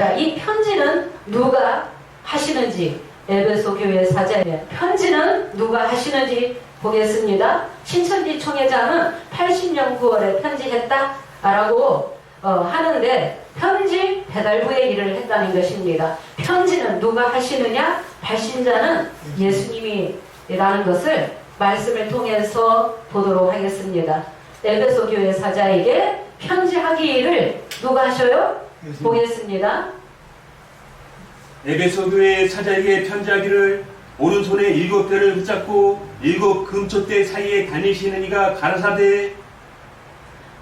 자, 이 편지는 누가 하시는지, 에베소 교회 사자의 편지는 누가 하시는지 보겠습니다. 신천지 총회장은 80년 9월에 편지했다라고 하는데 편지 배달부의 일을 했다는 것입니다. 편지는 누가 하시느냐? 발신자는 예수님이라는 것을 말씀을 통해서 보도록 하겠습니다. 에베소 교회 사자에게 편지하기를 누가 하셔요? 보겠습니다. 에베소 교회 사자에게 편지하기를 오른손에 7별을 붙잡고 7 금촛대 사이에 다니시는 이가 가라사대.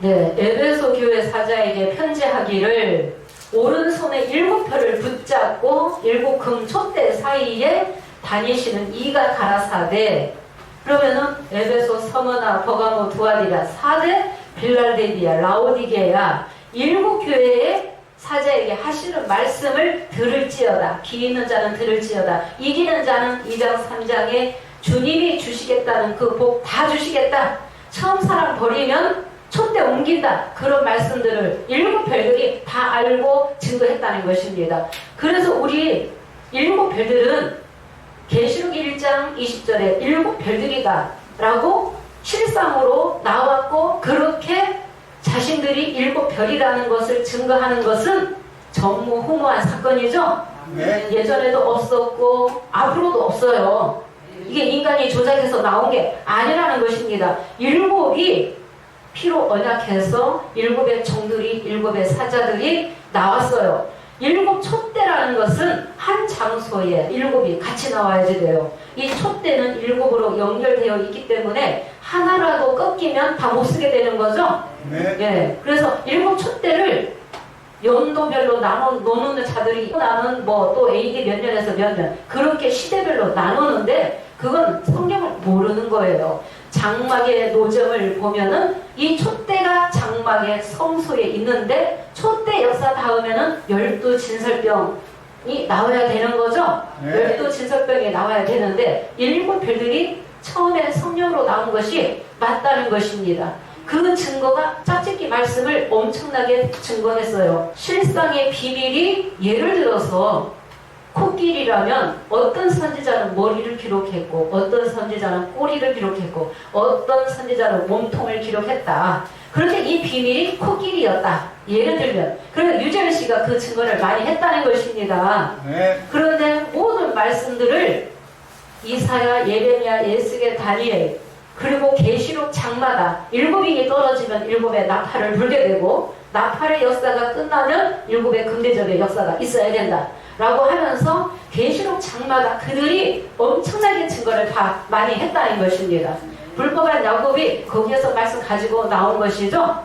네, 에베소 교회 사자에게 편지하기를 오른손에 7별을 붙잡고 7 금촛대 사이에 다니시는 이가 가라사대. 그러면은 에베소, 서머나, 버가모, 두아디라, 사대, 빌랄데비아, 라오디게야 7 교회의 사자에게 하시는 말씀을 들을지어다. 귀 있는 자는 들을지어다. 이기는 자는 2장 3장에 주님이 주시겠다는 그 복 다 주시겠다. 처음 사랑 버리면 촛대 옮긴다. 그런 말씀들을 7 별들이 다 알고 증거했다는 것입니다. 그래서 우리 7 별들은 계시록 1장 20절에 7 별들이다 라고 실상으로 나왔고, 그렇게 자신들이 7 별이라는 것을 증거하는 것은 전무후무한 사건이죠. 네. 예전에도 없었고 앞으로도 없어요. 이게 인간이 조작해서 나온 게 아니라는 것입니다. 7이 피로 언약해서 7의 종들이, 7의 사자들이 나왔어요. 7 촛대라는 것은 한 장소에 7이 같이 나와야지 돼요. 이 촛대는 7으로 연결되어 있기 때문에 하나라도 꺾이면 다 못 쓰게 되는 거죠. 네. 예. 그래서 7 촛대를 연도별로 나누는 자들이 나는 뭐 또 AD 몇 년에서 몇 년 그렇게 시대별로 나누는데 그건 성경을 모르는 거예요. 장막의 노점을 보면은 이 촛대가 장막의 성소에 있는데 촛대 역사 다음에는 12 진설병이 나와야 되는 거죠. 네. 12 진설병이 나와야 되는데 7 별들이 처음에 성령으로 나온 것이 맞다는 것입니다. 그 증거가 짝짓기 말씀을 엄청나게 증거했어요. 실상의 비밀이 예를 들어서 코끼리라면 어떤 선지자는 머리를 기록했고 어떤 선지자는 꼬리를 기록했고 어떤 선지자는 몸통을 기록했다. 그런데 이 비밀이 코끼리였다. 예를 들면 그래서 유재열 씨가 그 증거를 많이 했다는 것입니다. 네. 그런데 모든 말씀들을 이사야, 예레미야, 에스겔, 다니엘 그리고 계시록 장마다 7이 떨어지면 7의 나팔을 불게 되고 나팔의 역사가 끝나면 7의 금대접의 역사가 있어야 된다 라고 하면서 계시록 장마다 그들이 엄청나게 증거를 다 많이 했다는 것입니다. 불법한 야곱이 거기에서 말씀 가지고 나온 것이죠.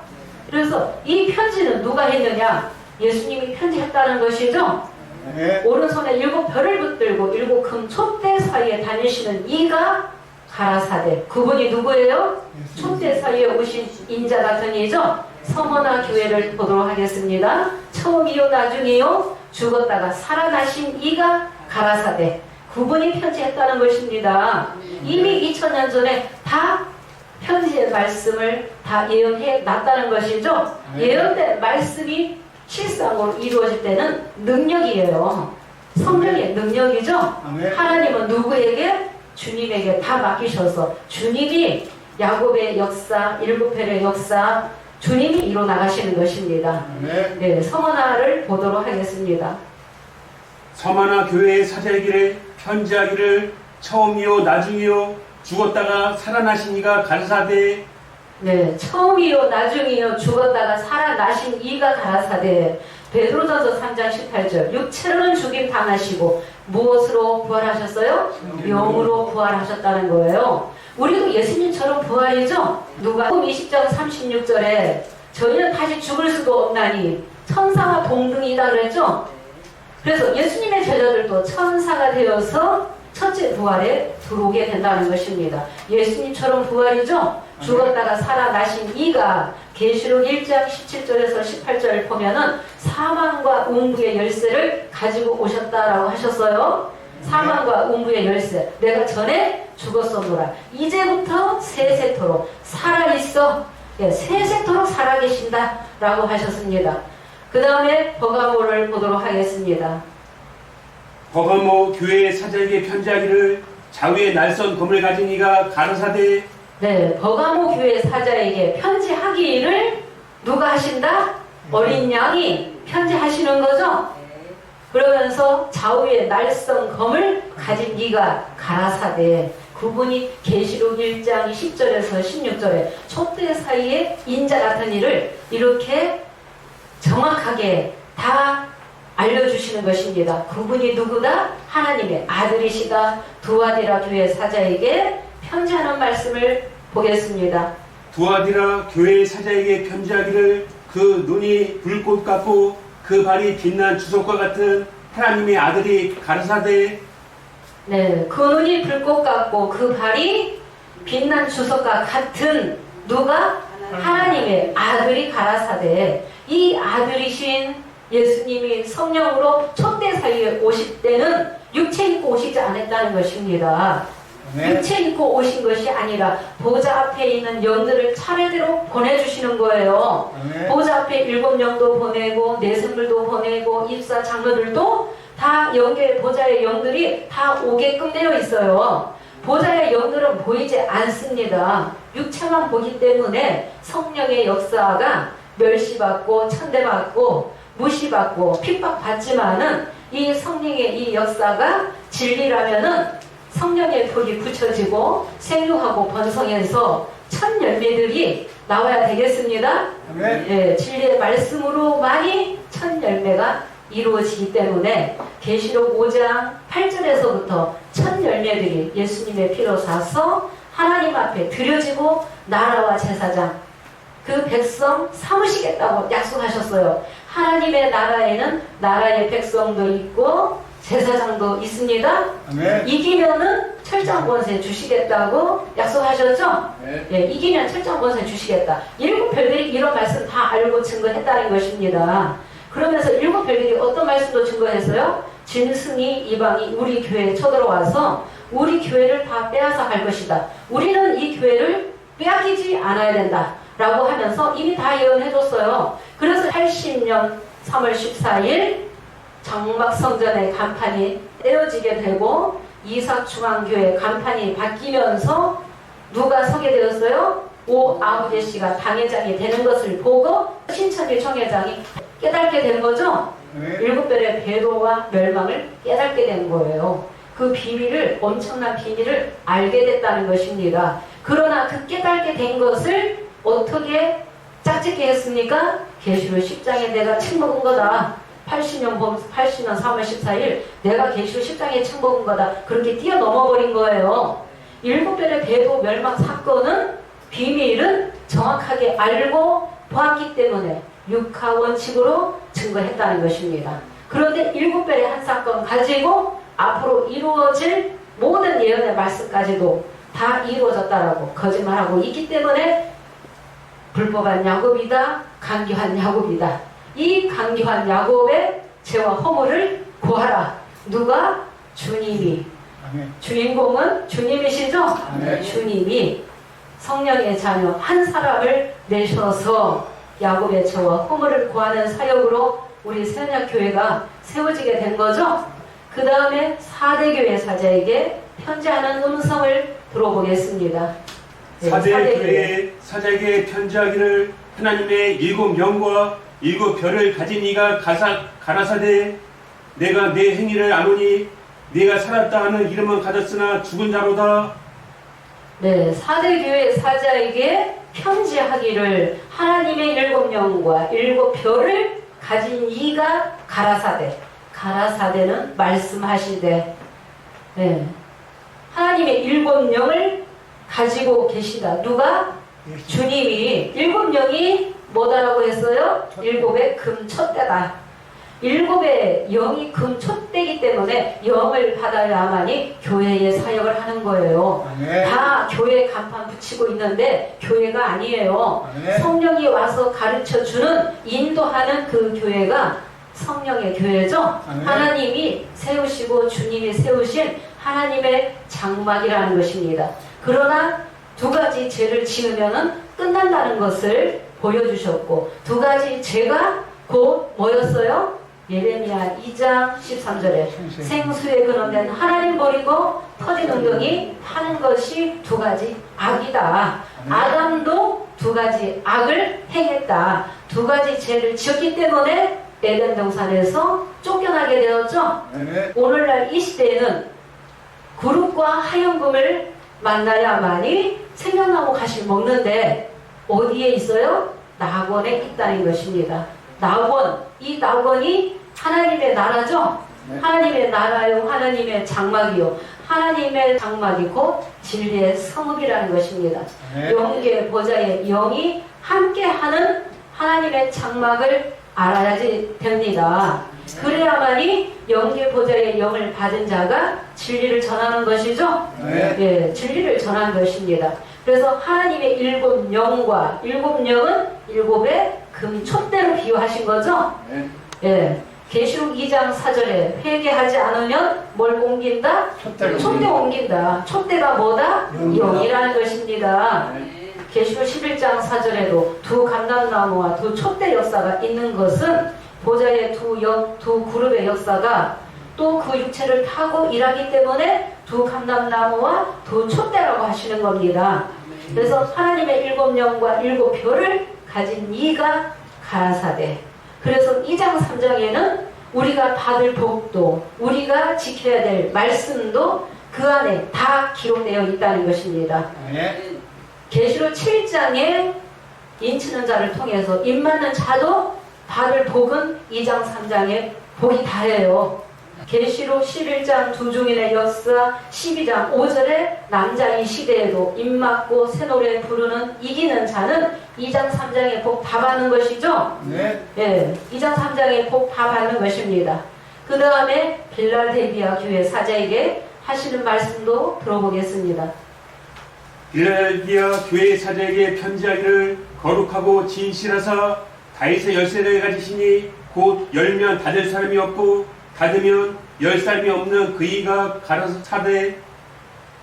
그래서 이 편지는 누가 했느냐? 예수님이 편지했다는 것이죠. 네. 오른손에 7 별을 붙들고 7 금촛대 사이에 다니시는 이가 가라사대. 그분이 누구예요? 촛대 사이에 오신 인자 같은 이죠. 서머나 교회를 보도록 하겠습니다. 처음이요 나중이요 죽었다가 살아나신 이가 가라사대. 그분이 편지했다는 것입니다. 이미 2000년 전에 다 편지의 말씀을 다 예언해 놨다는 것이죠. 예언된 말씀이 실상으로 이루어질 때는 능력이에요. 성령의 능력이죠. 하나님은 누구에게? 주님에게 다 맡기셔서 주님이 야곱의 역사, 7 별의 역사 주님이 이뤄나가시는 것입니다. 네, 서머나를 보도록 하겠습니다. 서머나 교회의 사자에게 편지하기를 처음이요 나중이요 죽었다가 살아나신 이가 가라사대. 네, 처음이요 나중이요 죽었다가 살아나신 이가 가라사대. 베드로전서 3장 18절 육체로는 죽임 당하시고 무엇으로 부활하셨어요? 영으로 부활하셨다는 거예요. 우리도 예수님처럼 부활이죠. 누가 20장 36절에 저희는 다시 죽을 수도 없나니 천사와 동등이다 그랬죠. 그래서 예수님의 제자들도 천사가 되어서 첫째 부활에 들어오게 된다는 것입니다. 예수님처럼 부활이죠. 죽었다가 살아나신 이가 계시록 1장 17절에서 18절을 보면은 사망과 음부의 열쇠를 가지고 오셨다라고 하셨어요. 사망과 음부의 열쇠. 내가 전에 죽었었노라. 이제부터 세세토록 살아있어. 예, 세세토록 살아계신다 라고 하셨습니다. 그 다음에 버가모를 보도록 하겠습니다. 버가모 교회 사자에게 편지하기를 좌우에 날선 검을 가진 이가 가라사대 네, 버가모 교회 사자에게 편지하기를 누가 하신다? 어린 양이 편지하시는 거죠? 그러면서 좌우에 날선 검을 가진 이가 가라사대, 그분이 계시록 1장 10절에서 16절에 촛대 사이에 인자 같은 이를 이렇게 정확하게 다 알려주시는 것입니다. 그분이 누구다? 하나님의 아들이시다. 두아디라 교회 사자에게 편지하는 말씀을 보겠습니다. 두아디라 교회 사자에게 편지하기를 그 눈이 불꽃 같고 그 발이 빛난 주석과 같은 하나님의 아들이 가라사대 네, 그 눈이 불꽃 같고 그 발이 빛난 주석과 같은 누가? 하나님의 아들이 가라사대. 이 아들이신 예수님이 성령으로 촛대 사이에 오실 때는 육체 입고 오시지 않았다는 것입니다. 육체 입고 오신 것이 아니라 보좌 앞에 있는 영들을 차례대로 보내주시는 거예요. 보좌 앞에 7영도 보내고 내생물도 보내고 입사 장로들도 다 영계 보좌의 영들이 다 오게끔 되어 있어요. 보좌의 영들은 보이지 않습니다. 육체만 보기 때문에 성령의 역사가 멸시받고 천대받고 무시받고 핍박받지만은 이 성령의 이 역사가 진리라면은 성령의 덕이 붙여지고 생육하고 번성해서 첫 열매들이 나와야 되겠습니다. 예, 진리의 말씀으로만이 첫 열매가 이루어지기 때문에 계시록 5장 8절에서부터 첫 열매들이 예수님의 피로 사서 하나님 앞에 드려지고 나라와 제사장 그 백성 삼으시겠다고 약속하셨어요. 하나님의 나라에는 나라의 백성도 있고 제사장도 있습니다. 이기면은 철장 권세 주시겠다고 약속하셨죠? 예, 이기면 철장 권세 주시겠다. 7별들이 이런 말씀 다 알고 증거했다는 것입니다. 그러면서 7별들이 어떤 말씀도 증거했어요? 진승이 이방이 우리 교회에 쳐들어와서 우리 교회를 다 빼앗아 갈 것이다. 우리는 이 교회를 빼앗기지 않아야 된다. 라고 하면서 이미 다 예언해줬어요. 그래서 80년 3월 14일 장막성전의 간판이 떼어지게 되고 이삭중앙교회 간판이 바뀌면서 누가 서게 되었어요? 오 아우제씨가 당회장이 되는 것을 보고 신천지 청회장이 깨닫게 된 거죠. 7별의 배도와 멸망을 깨닫게 된 거예요. 그 비밀을, 엄청난 비밀을 알게 됐다는 것입니다. 그러나 그 깨닫게 된 것을 어떻게 짝짓게 했습니까? 계시록 10장에 내가 책 먹은 거다. 80년 3월 14일 내가 계시록 10장에 책 먹은 거다. 그렇게 뛰어넘어버린 거예요. 7별의 배도 멸망 사건은 비밀은 정확하게 알고 보았기 때문에 육하 원칙으로 증거했다는 것입니다. 그런데 7별의 한 사건 가지고 앞으로 이루어질 모든 예언의 말씀까지도 다 이루어졌다라고 거짓말하고 있기 때문에 불법한 야곱이다, 강교한 야곱이다. 이 강교한 야곱의 죄와 허물을 고하라. 누가? 주님이. 주인공은 주님이시죠? 주님이 성령의 자녀 한 사람을 내셔서 야곱의 죄와 허물을 고하는 사역으로 우리 새언약교회가 세워지게 된 거죠. 그 다음에 4대교회 사자에게 편지하는 음성을 들어보겠습니다. 네, 4대교회 사자에게 편지하기를 하나님의 7영과 7별을 가진 이가 가라사대 내가 내 행위를 아노니 네가 살았다 하는 이름은 가졌으나 죽은 자로다. 네, 4대교회 사자에게 편지하기를 하나님의 7영과 7별을 가진 이가 가라사대. 가라사대는 말씀하시되 네, 하나님의 7영을 가지고 계시다. 누가? 주님이 7영이 뭐다라고 했어요? 7의 금촛대다. 7의 영이 금촛대기 때문에 영을 받아야만이 교회의 사역을 하는 거예요. 다 교회 간판 붙이고 있는데 교회가 아니에요. 성령이 와서 가르쳐주는 인도하는 그 교회가 성령의 교회죠. 하나님이 세우시고 주님이 세우신 하나님의 장막이라는 것입니다. 그러나 2가지 죄를 지으면은 끝난다는 것을 보여주셨고 2가지 죄가 곧 뭐였어요? 예레미야 2장 13절에 생수에 근원된 하나님 버리고 터진 웅덩이 파는 것이 두 가지 악이다. 아담도 두 가지 악을 행했다. 두 가지 죄를 지었기 때문에 에덴 동산에서 쫓겨나게 되었죠. 오늘날 이 시대에는 구름과 하얀금을 만나야만이 생명나무 가시를 먹는데 어디에 있어요? 낙원에 있다는 것입니다. 낙원, 이 낙원이 하나님의 나라죠. 하나님의 나라요, 하나님의 장막이요. 하나님의 장막이 곧 진리의 성읍이라는 것입니다. 영계 보좌의 영이 함께하는 하나님의 장막을 알아야지 됩니다. 그래야만이 영계 보좌의 영을 받은 자가 진리를 전하는 것이죠. 예, 진리를 전하는 것입니다. 그래서 하나님의 일곱 영과 일곱 영은 일곱의 금촛대로 비유하신 거죠. 예, 계시록 2장 4절에 회개하지 않으면 뭘 옮긴다? 촛대 옮긴다. 촛대가 뭐다? 영이라는 것입니다. 계시록 11장 4절에도 두 감람나무와 두 촛대 역사가 있는 것은 보좌의 두 그룹의 역사가 또 그 육체를 타고 일하기 때문에 두 감람나무와 두 촛대라고 하시는 겁니다. 그래서 하나님의 일곱 영과 일곱 표를 가진 이가 가라사대. 그래서 2장 3장에는 우리가 받을 복도, 우리가 지켜야 될 말씀도 그 안에 다 기록되어 있다는 것입니다. 계시록 7장에 인치는 자를 통해서 입 맞는 자도 받을 복은 2장 3장에 복이 다예요. 계시록 11장 두 중인의 역사 12장 5절에 남자 이 시대에도 입 맞고 새 노래 부르는 이기는 자는 2장 3장에 복 다 받는 것이죠. 예, 2장 3장에 복 다 받는 것입니다. 그 다음에 빌라델비아 교회 사자에게 하시는 말씀도 들어보겠습니다. 빌라델비아 교회 사자에게 편지하기를 거룩하고 진실하사 다윗의 열쇠를 가지시니 곧 열면 닫을 사람이 없고 닫으면 열 사람이 없는 그이가 가라사대.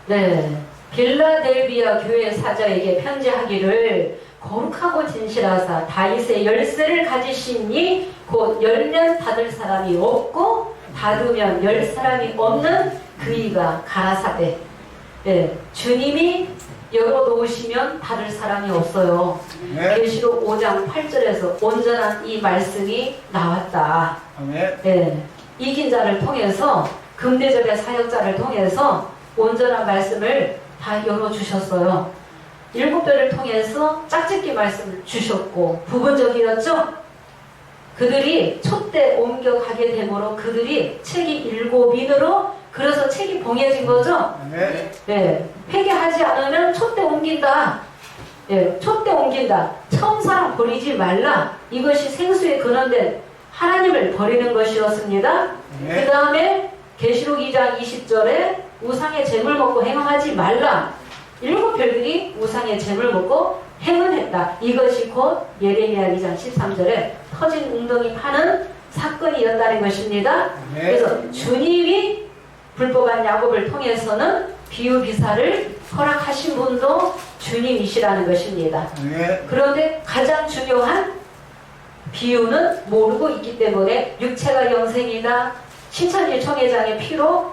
네, 빌라델비아 교회 사자에게 편지하기를 거룩하고 진실하사 다윗의 열쇠를 가지시니 곧 열면 닫을 사람이 없고 닫으면 열 사람이 없는 그이가 가라사대. 네, 주님이 열어놓으시면 닫을 사람이 없어요. 계시록 5장 8절에서 온전한 이 말씀이 나왔다. 네, 이긴 자를 통해서 금대접의 사역자를 통해서 온전한 말씀을 다 열어주셨어요. 일곱 배를 통해서 짝짓기 말씀을 주셨고 부분적이었죠. 그들이 촛대 옮겨가게 되므로 그들이 책이 일곱인으로 그래서 책이 봉해진 거죠. 네, 회개하지 않으면 촛대 옮긴다. 예, 촛대 옮긴다. 처음 사람 버리지 말라. 이것이 생수에 근원된 하나님을 버리는 것이었습니다. 그 다음에 계시록 2장 20절에 우상의 재물 먹고 행하지 말라. 일곱 별들이 우상의 재물 먹고 행운했다. 이것이 곧 예레미야 2장 13절에 터진 웅덩이 파는 사건이었다는 것입니다. 그래서 주님이 불법한 야곱을 통해서는 비유비사를 허락하신 분도 주님이시라는 것입니다. 그런데 가장 중요한 비유는 모르고 있기 때문에 육체가 영생이나 신천지 총회장의 피로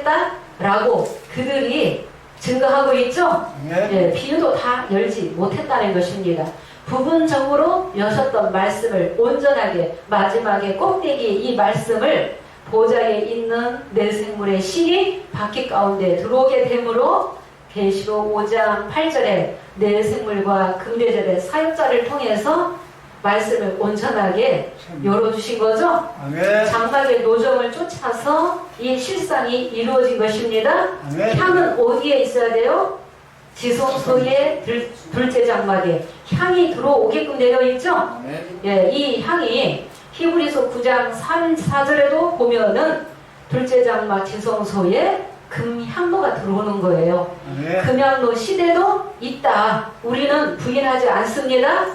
세어나겠다라고 그들이 증거하고 있죠. 예, 비유도 다 열지 못했다는 것입니다. 부분적으로 여셨던 말씀을 온전하게 마지막에 꼭대기에 이 말씀을 보좌에 있는 내 생물의 신이 바퀴 가운데 들어오게 되므로 계시록 5장 8절에 내 생물과 금대접의 사역자를 통해서 말씀을 온전하게 열어주신 거죠. 장막의 노정을 쫓아서 이 실상이 이루어진 것입니다. 향은 어디에 있어야 돼요? 지성소의 둘째 장막에 향이 들어오게끔 되어 있죠. 예, 이 향이 히브리서 9장 3, 4절에도 보면은 둘째 장막 지성소에 금향로가 들어오는 거예요. 금향로 시대도 있다. 우리는 부인하지 않습니다.